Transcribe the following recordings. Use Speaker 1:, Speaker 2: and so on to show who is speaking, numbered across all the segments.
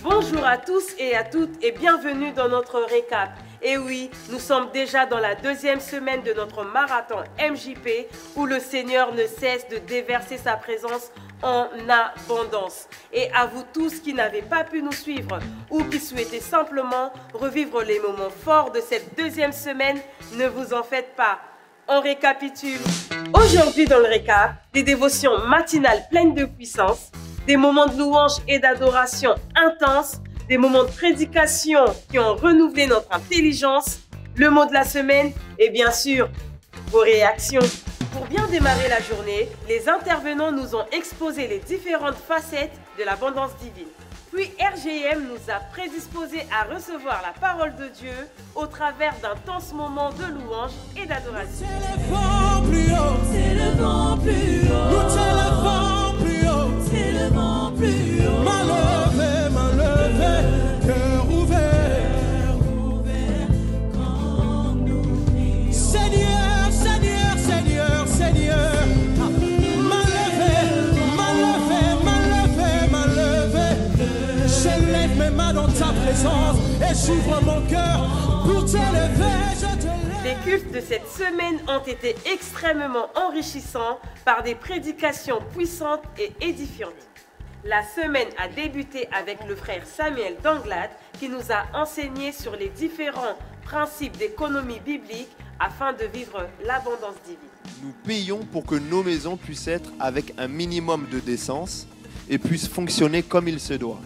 Speaker 1: Bonjour à tous et à toutes et bienvenue dans notre récap. Et oui, nous sommes déjà dans la deuxième semaine de notre marathon MJP où le Seigneur ne cesse de déverser sa présence en abondance. Et à vous tous qui n'avez pas pu nous suivre ou qui souhaitez simplement revivre les moments forts de cette deuxième semaine, ne vous en faites pas. On récapitule. Aujourd'hui dans le récap, des dévotions matinales pleines de puissance, des moments de louange et d'adoration intenses, des moments de prédication qui ont renouvelé notre intelligence, le mot de la semaine et bien sûr, vos réactions. Pour bien démarrer la journée, les intervenants nous ont exposé les différentes facettes de l'abondance divine. Puis RGM nous a prédisposés à recevoir la parole de Dieu au travers d'intenses moments de louange et d'adoration.
Speaker 2: C'est le vent plus haut, c'est le vent plus haut. Nous c'est le vent plus haut, c'est le vent plus haut. Ma levé, cœur ouvert, quand nous prions. Seigneur, Seigneur, Seigneur, Seigneur. Je lève mes mains dans ta présence et j'ouvre mon cœur pour t'élever, je te lève.
Speaker 1: Les cultes de cette semaine ont été extrêmement enrichissants par des prédications puissantes et édifiantes. La semaine a débuté avec le frère Samuel Danglade qui nous a enseigné sur les différents principes d'économie biblique afin de vivre l'abondance divine.
Speaker 3: Nous payons pour que nos maisons puissent être avec un minimum de décence et puissent fonctionner comme il se doit.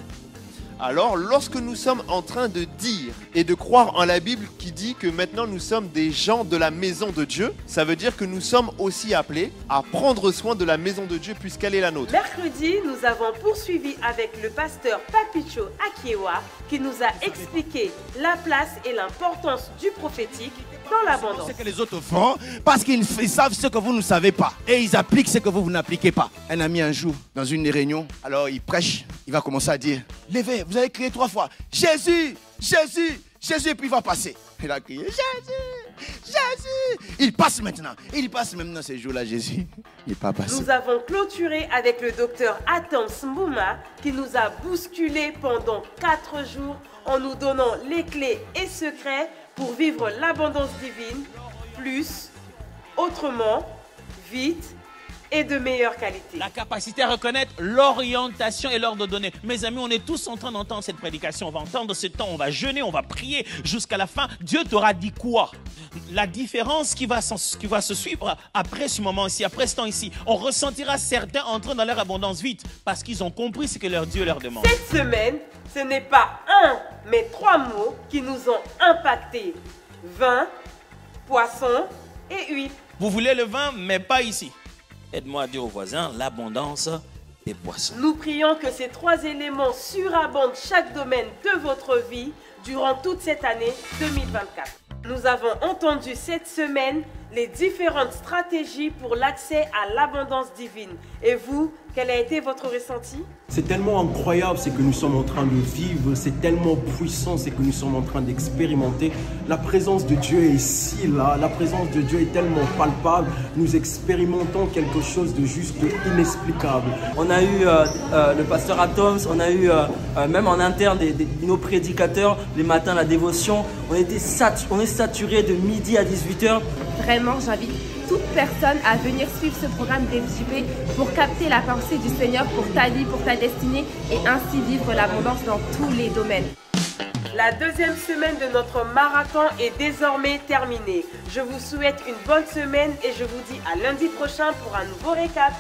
Speaker 3: Alors, lorsque nous sommes en train de dire et de croire en la Bible qui dit que maintenant nous sommes des gens de la maison de Dieu, ça veut dire que nous sommes aussi appelés à prendre soin de la maison de Dieu puisqu'elle est la nôtre.
Speaker 1: Mercredi, nous avons poursuivi avec le pasteur Papicho Akiewa qui nous a expliqué la place et l'importance du prophétique dans l'abondance.
Speaker 4: Ce que les autres font parce qu'ils savent ce que vous ne savez pas et ils appliquent ce que vous n'appliquez pas. Un ami un jour, dans une réunion, alors il prêche, il va commencer à dire « Levez, vous allez crier 3 fois « Jésus, Jésus, Jésus » et puis il va passer. Il a crié « Jésus, Jésus ». Il passe maintenant. Il passe maintenant ces jours-là, Jésus. Il n'est pas passé.
Speaker 1: Nous avons clôturé avec le docteur Atom Smouma qui nous a bousculé pendant 4 jours en nous donnant les clés et secrets pour vivre l'abondance divine, plus, autrement, vite et de meilleure qualité.
Speaker 5: La capacité à reconnaître l'orientation et l'ordre donné. Mes amis, on est tous en train d'entendre cette prédication. On va entendre ce temps, on va jeûner, on va prier jusqu'à la fin. Dieu t'aura dit quoi? La différence qui va se suivre après ce moment ici, après ce temps ici, on ressentira certains entrer dans leur abondance vite parce qu'ils ont compris ce que leur Dieu leur demande.
Speaker 1: Cette semaine, ce n'est pas un, mais 3 mots qui nous ont impactés. Vin, poisson et huile.
Speaker 5: Vous voulez le vin, mais pas ici. Aide-moi à dire aux voisins, l'abondance des poissons.
Speaker 1: Nous prions que ces 3 éléments surabondent chaque domaine de votre vie durant toute cette année 2024. Nous avons entendu cette semaine les différentes stratégies pour l'accès à l'abondance divine. Et vous, quel a été votre ressenti?
Speaker 6: C'est tellement incroyable ce que nous sommes en train de vivre, c'est tellement puissant ce que nous sommes en train d'expérimenter. La présence de Dieu est ici, là, la présence de Dieu est tellement palpable. Nous expérimentons quelque chose de juste inexplicable.
Speaker 7: On a eu le pasteur Atoms, on a eu même en interne nos prédicateurs, les matins la dévotion. On est saturé de midi à 18h.
Speaker 8: Vraiment, j'invite toute personne à venir suivre ce programme d'MJP pour capter la pensée du Seigneur pour ta vie, pour ta destinée et ainsi vivre l'abondance dans tous les domaines.
Speaker 1: La deuxième semaine de notre marathon est désormais terminée. Je vous souhaite une bonne semaine et je vous dis à lundi prochain pour un nouveau récap.